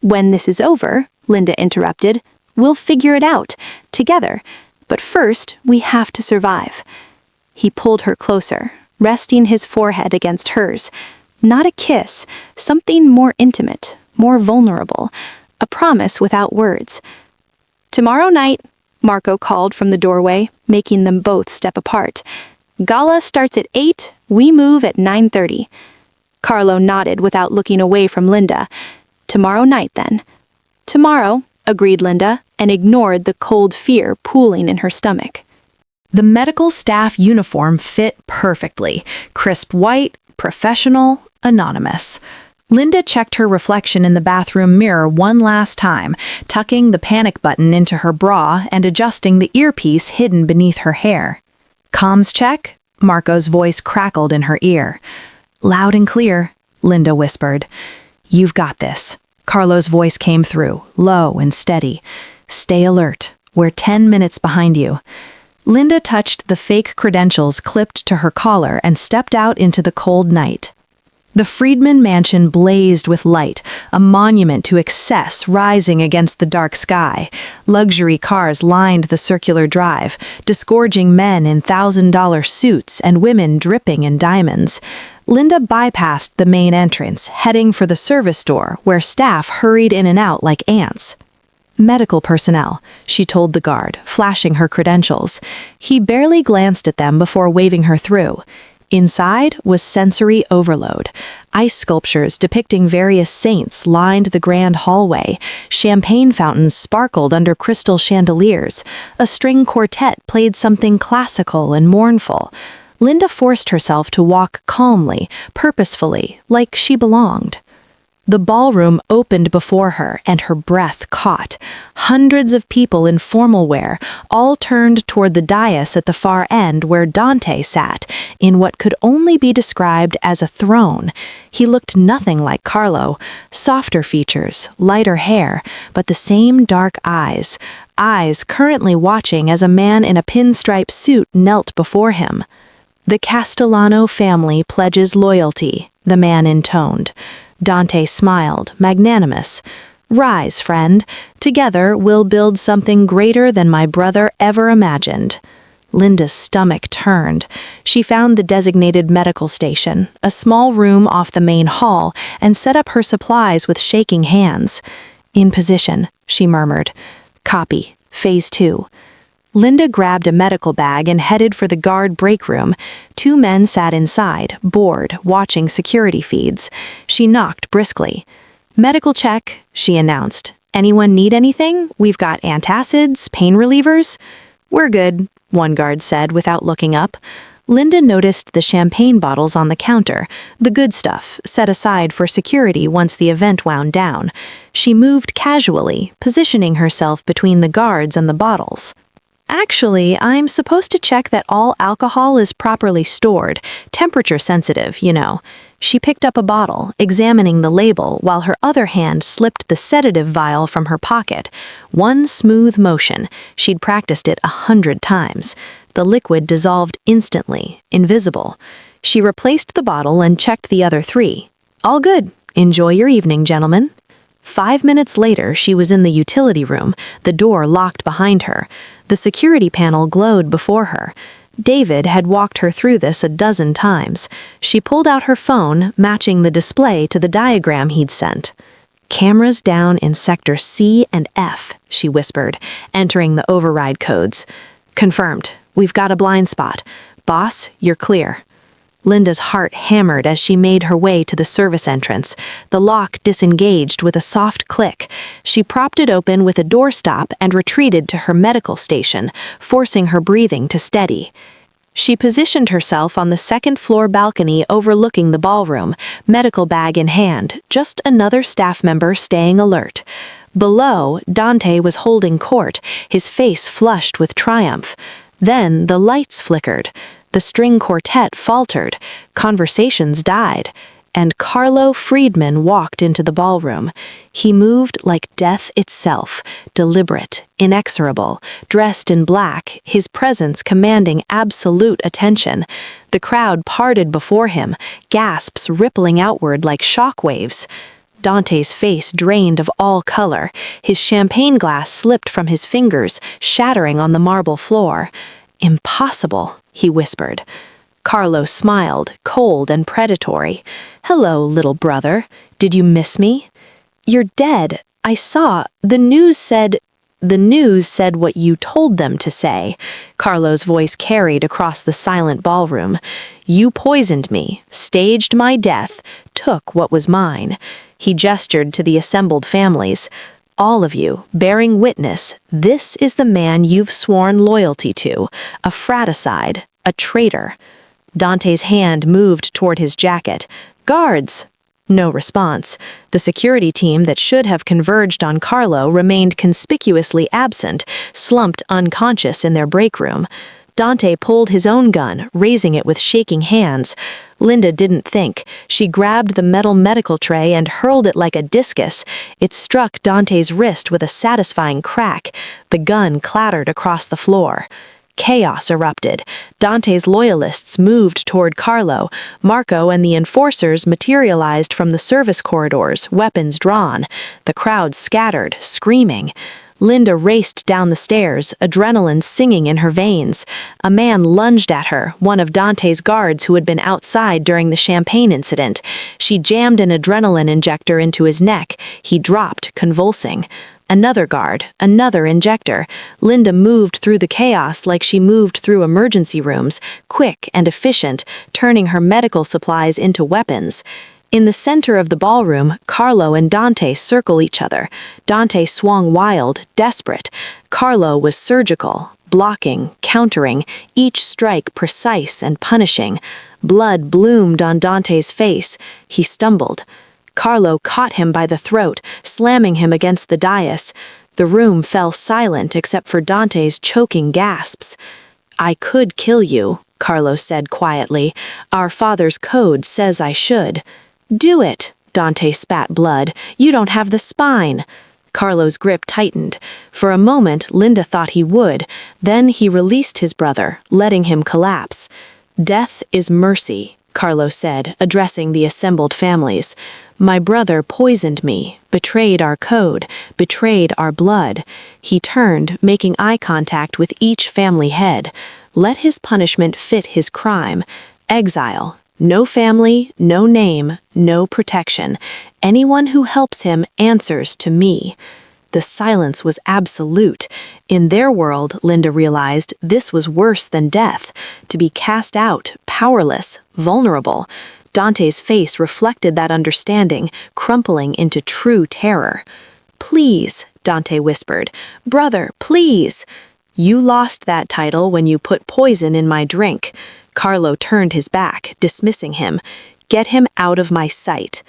Linda interrupted, we'll figure it out, together. But first, we have to survive. He pulled her closer, resting his forehead against hers. Not a kiss, something more intimate, more vulnerable, a promise without words. Tomorrow night, Marco called from the doorway, making them both step apart. Gala starts at 8, we move at 9:30. Carlo nodded without looking away from Linda. Tomorrow night, then. Tomorrow, agreed Linda, and ignored the cold fear pooling in her stomach. The medical staff uniform fit perfectly. Crisp white, professional, anonymous. Linda checked her reflection in the bathroom mirror one last time, tucking the panic button into her bra and adjusting the earpiece hidden beneath her hair. Comms check? Marco's voice crackled in her ear. Loud and clear, Linda whispered. You've got this. Carlo's voice came through, low and steady. Stay alert. We're 10 minutes behind you. Linda touched the fake credentials clipped to her collar and stepped out into the cold night. The Friedman mansion blazed with light, a monument to excess rising against the dark sky. Luxury cars lined the circular drive, disgorging men in $1,000 suits and women dripping in diamonds. Linda bypassed the main entrance, heading for the service door, where staff hurried in and out like ants. Medical personnel, she told the guard, flashing her credentials. He barely glanced at them before waving her through. Inside was sensory overload. Ice sculptures depicting various saints lined the grand hallway. Champagne fountains sparkled under crystal chandeliers. A string quartet played something classical and mournful. Linda forced herself to walk calmly, purposefully, like she belonged. The ballroom opened before her, and her breath caught. Hundreds of people in formal wear, all turned toward the dais at the far end where Dante sat, in what could only be described as a throne. He looked nothing like Carlo. Softer features, lighter hair, but the same dark eyes. Eyes currently watching as a man in a pinstripe suit knelt before him. The Castellano family pledges loyalty, the man intoned. Dante smiled, magnanimous. Rise, friend. Together we'll build something greater than my brother ever imagined. Linda's stomach turned. She found the designated medical station, a small room off the main hall, and set up her supplies with shaking hands. In position, she murmured. Copy. Phase 2. Linda grabbed a medical bag and headed for the guard break room. 2 men sat inside, bored, watching security feeds. She knocked briskly. Medical check, she announced. Anyone need anything? We've got antacids, pain relievers. We're good, one guard said without looking up. Linda noticed the champagne bottles on the counter, the good stuff, set aside for security once the event wound down. She moved casually, positioning herself between the guards and the bottles. Actually, I'm supposed to check that all alcohol is properly stored, temperature sensitive, you know. She picked up a bottle, examining the label, while her other hand slipped the sedative vial from her pocket. One smooth motion. She'd practiced it 100 times. The liquid dissolved instantly, invisible. She replaced the bottle and checked the other 3. All good. Enjoy your evening, gentlemen. 5 minutes later, she was in the utility room, the door locked behind her. The security panel glowed before her. David had walked her through this a dozen times. She pulled out her phone, matching the display to the diagram he'd sent. Cameras down in Sector C and F, she whispered, entering the override codes. Confirmed. We've got a blind spot. Boss, you're clear. Linda's heart hammered as she made her way to the service entrance. The lock disengaged with a soft click. She propped it open with a doorstop and retreated to her medical station, forcing her breathing to steady. She positioned herself on the second-floor balcony overlooking the ballroom, medical bag in hand, just another staff member staying alert. Below, Dante was holding court, his face flushed with triumph. Then the lights flickered. The string quartet faltered, conversations died, and Carlo Friedman walked into the ballroom. He moved like death itself, deliberate, inexorable, dressed in black, his presence commanding absolute attention. The crowd parted before him, gasps rippling outward like shock waves. Dante's face drained of all color. His champagne glass slipped from his fingers, shattering on the marble floor. "Impossible," he whispered. Carlo smiled, cold and predatory. "Hello, little brother. Did you miss me?" "You're dead. I saw. The news said what you told them to say." Carlo's voice carried across the silent ballroom. "You poisoned me, staged my death, took what was mine." He gestured to the assembled families. "All of you, bearing witness, this is the man you've sworn loyalty to, a fratricide, a traitor." Dante's hand moved toward his jacket. "Guards!" No response. The security team that should have converged on Carlo remained conspicuously absent, slumped unconscious in their break room. Dante pulled his own gun, raising it with shaking hands. Linda didn't think. She grabbed the metal medical tray and hurled it like a discus. It struck Dante's wrist with a satisfying crack. The gun clattered across the floor. Chaos erupted. Dante's loyalists moved toward Carlo. Marco and the enforcers materialized from the service corridors, weapons drawn. The crowd scattered, screaming. Linda raced down the stairs, adrenaline singing in her veins. A man lunged at her, one of Dante's guards who had been outside during the champagne incident. She jammed an adrenaline injector into his neck. He dropped, convulsing. Another guard, another injector. Linda moved through the chaos like she moved through emergency rooms, quick and efficient, turning her medical supplies into weapons. In the center of the ballroom, Carlo and Dante circle each other. Dante swung wild, desperate. Carlo was surgical, blocking, countering, each strike precise and punishing. Blood bloomed on Dante's face. He stumbled. Carlo caught him by the throat, slamming him against the dais. The room fell silent except for Dante's choking gasps. "I could kill you," Carlo said quietly. "Our father's code says I should." "Do it," Dante spat blood. "You don't have the spine." Carlo's grip tightened. For a moment, Linda thought he would. Then he released his brother, letting him collapse. "Death is mercy," Carlo said, addressing the assembled families. "My brother poisoned me, betrayed our code, betrayed our blood." He turned, making eye contact with each family head. Let his punishment fit his crime. Exile. No family, no name, no protection. Anyone who helps him answers to me. The silence was absolute. In their world, Linda realized, this was worse than death. To be cast out, powerless, vulnerable. Dante's face reflected that understanding, crumpling into true terror. "Please," Dante whispered. "Brother, please." "You lost that title when you put poison in my drink." Carlo turned his back, dismissing him. "Get him out of my sight."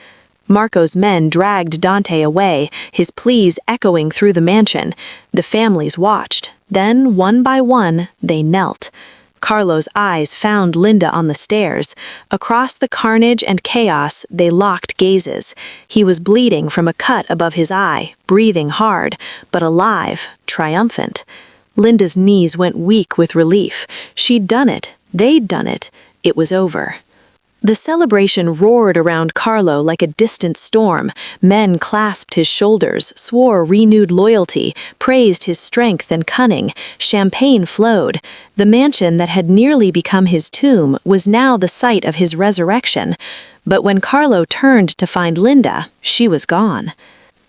Marco's men dragged Dante away, his pleas echoing through the mansion. The families watched. Then, one by one, they knelt. Carlo's eyes found Linda on the stairs. Across the carnage and chaos, they locked gazes. He was bleeding from a cut above his eye, breathing hard, but alive, triumphant. Linda's knees went weak with relief. She'd done it. They'd done it. It was over. The celebration roared around Carlo like a distant storm. Men clasped his shoulders, swore renewed loyalty, praised his strength and cunning. Champagne flowed. The mansion that had nearly become his tomb was now the site of his resurrection. But when Carlo turned to find Linda, she was gone.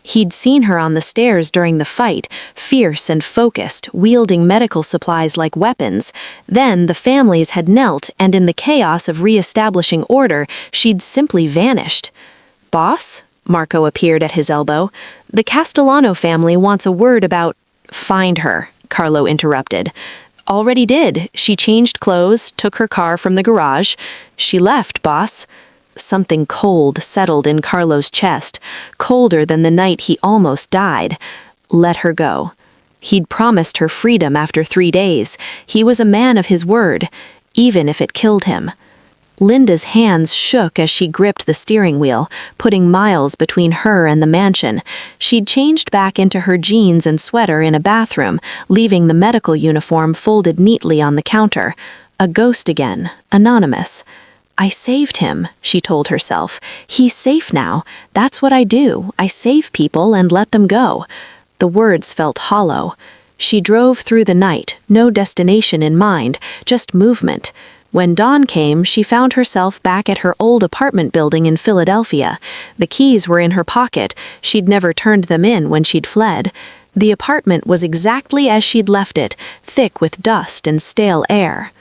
He'd seen her on the stairs during the fight, fierce and focused, wielding medical supplies like weapons. Then the families had knelt, and in the chaos of re-establishing order, she'd simply vanished. "Boss?" Marco appeared at his elbow. "The Castellano family wants a word about—" "Find her," Carlo interrupted. "Already did. She changed clothes, took her car from the garage. She left, boss." Something cold settled in Carlo's chest, colder than the night he almost died. Let her go. He'd promised her freedom after 3 days. He was a man of his word. even if it killed him. Linda's hands shook as she gripped the steering wheel, putting miles between her and the mansion. She'd changed back into her jeans and sweater in a bathroom, leaving the medical uniform folded neatly on the counter. A ghost again, anonymous. "I saved him," she told herself. "He's safe now. That's what I do. I save people and let them go." The words felt hollow. She drove through the night, no destination in mind, just movement. When dawn came, she found herself back at her old apartment building in Philadelphia. The keys were in her pocket. She'd never turned them in when she'd fled. The apartment was exactly as she'd left it, thick with dust and stale air.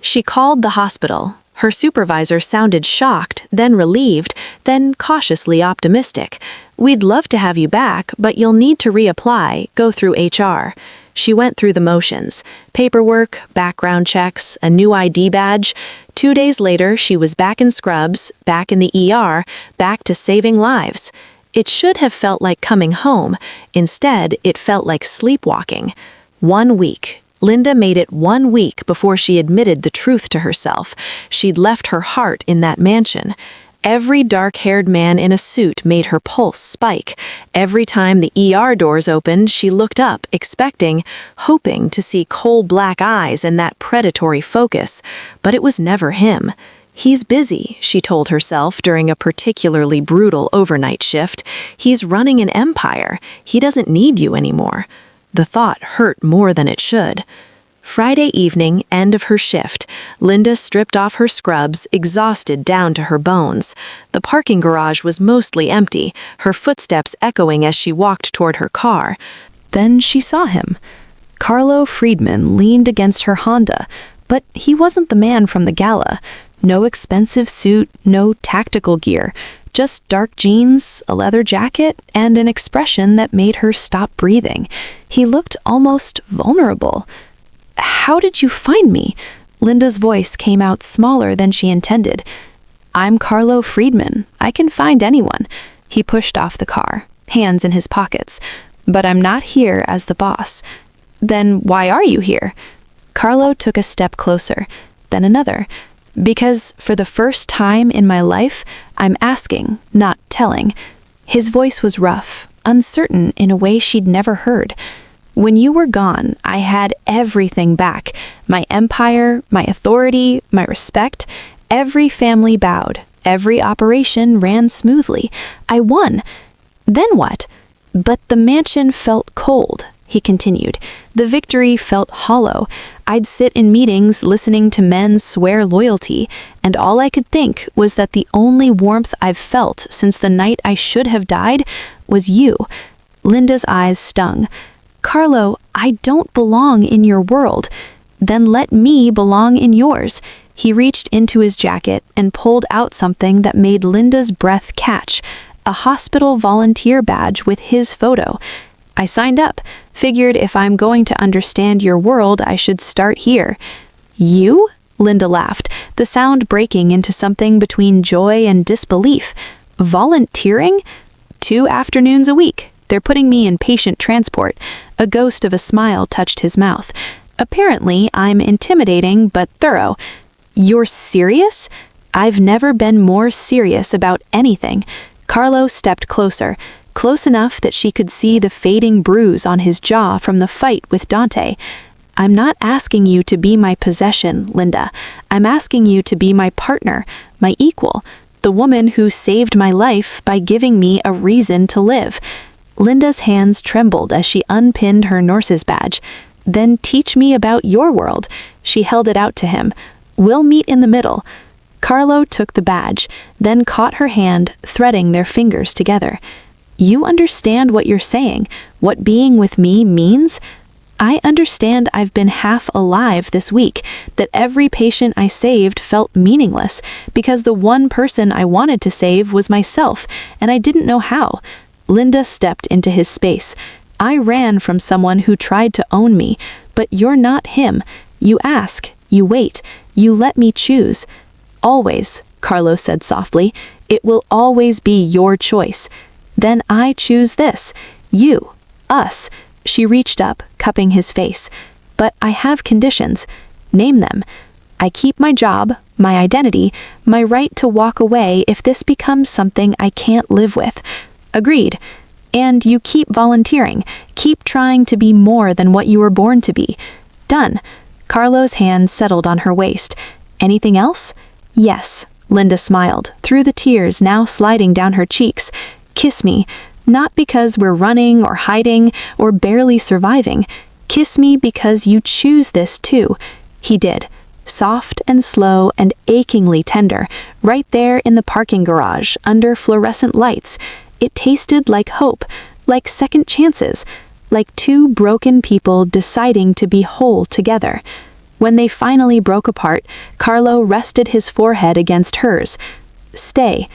She called the hospital. Her supervisor sounded shocked, then relieved, then cautiously optimistic. "We'd love to have you back, but you'll need to reapply, go through HR." She went through the motions. Paperwork, background checks, a new ID badge. 2 days later, she was back in scrubs, back in the ER, back to saving lives. It should have felt like coming home. Instead, it felt like sleepwalking. 1 week. Linda made it 1 week before she admitted the truth to herself. She'd left her heart in that mansion. Every dark-haired man in a suit made her pulse spike. Every time the ER doors opened, she looked up, expecting, hoping to see coal-black eyes and that predatory focus. But it was never him. "He's busy," she told herself during a particularly brutal overnight shift. "He's running an empire. He doesn't need you anymore." The thought hurt more than it should. Friday evening, end of her shift, Linda stripped off her scrubs, exhausted down to her bones. The parking garage was mostly empty, her footsteps echoing as she walked toward her car. Then she saw him. Carlo Friedman leaned against her Honda, but he wasn't the man from the gala. No expensive suit, no tactical gear, just dark jeans, a leather jacket, and an expression that made her stop breathing. He looked almost vulnerable. "How did you find me?" Linda's voice came out smaller than she intended. "I'm Carlo Friedman. I can find anyone." He pushed off the car, hands in his pockets. "But I'm not here as the boss." "Then why are you here?" Carlo took a step closer, then another. "Because for the first time in my life, I'm asking, not telling." His voice was rough, uncertain in a way she'd never heard. "When you were gone, I had everything back. My empire, my authority, my respect. Every family bowed. Every operation ran smoothly. I won. Then what? But the mansion felt cold," he continued. "The victory felt hollow. I'd sit in meetings listening to men swear loyalty, and all I could think was that the only warmth I've felt since the night I should have died was you." Linda's eyes stung. "Carlo, I don't belong in your world. Then let me belong in yours." He reached into his jacket and pulled out something that made Linda's breath catch, a hospital volunteer badge with his photo. "I signed up, figured if I'm going to understand your world, I should start here." "You?" Linda laughed, the sound breaking into something between joy and disbelief. "Volunteering? 2 afternoons a week. They're putting me in patient transport." A ghost of a smile touched his mouth. "Apparently, I'm intimidating but thorough." "You're serious?" "I've never been more serious about anything." Carlo stepped closer, close enough that she could see the fading bruise on his jaw from the fight with Dante. "I'm not asking you to be my possession, Linda. I'm asking you to be my partner, my equal, the woman who saved my life by giving me a reason to live." Linda's hands trembled as she unpinned her nurse's badge. "Then teach me about your world." She held it out to him. "We'll meet in the middle." Carlo took the badge, then caught her hand, threading their fingers together. "You understand what you're saying, what being with me means?" "I understand I've been half alive this week, that every patient I saved felt meaningless, because the one person I wanted to save was myself, and I didn't know how." Linda stepped into his space. "I ran from someone who tried to own me, but you're not him. You ask, you wait, you let me choose." "Always," Carlo said softly, "it will always be your choice." "Then I choose this. You. Us." She reached up, cupping his face. "But I have conditions." "Name them." I keep my job, my identity, my right to walk away if this becomes something I can't live with. Agreed. And you keep volunteering, keep trying to be more than what you were born to be. Done. Carlo's hand settled on her waist. Anything else? Yes, Linda smiled, through the tears now sliding down her cheeks. Kiss me, not because we're running or hiding or barely surviving. Kiss me because you choose this too. He did. Soft and slow and achingly tender, right there in the parking garage, under fluorescent lights. It tasted like hope, like second chances, like two broken people deciding to be whole together. When they finally broke apart, Carlo rested his forehead against hers. Stay.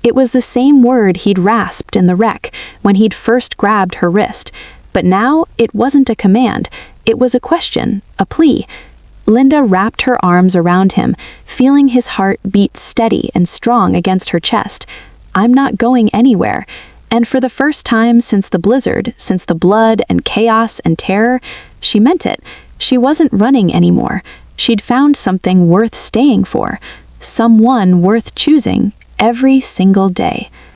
It was the same word he'd rasped in the wreck when he'd first grabbed her wrist. But now it wasn't a command. It was a question, a plea. Linda wrapped her arms around him, feeling his heart beat steady and strong against her chest. I'm not going anywhere. And for the first time since the blizzard, since the blood and chaos and terror, she meant it. She wasn't running anymore. She'd found something worth staying for, someone worth choosing every single day.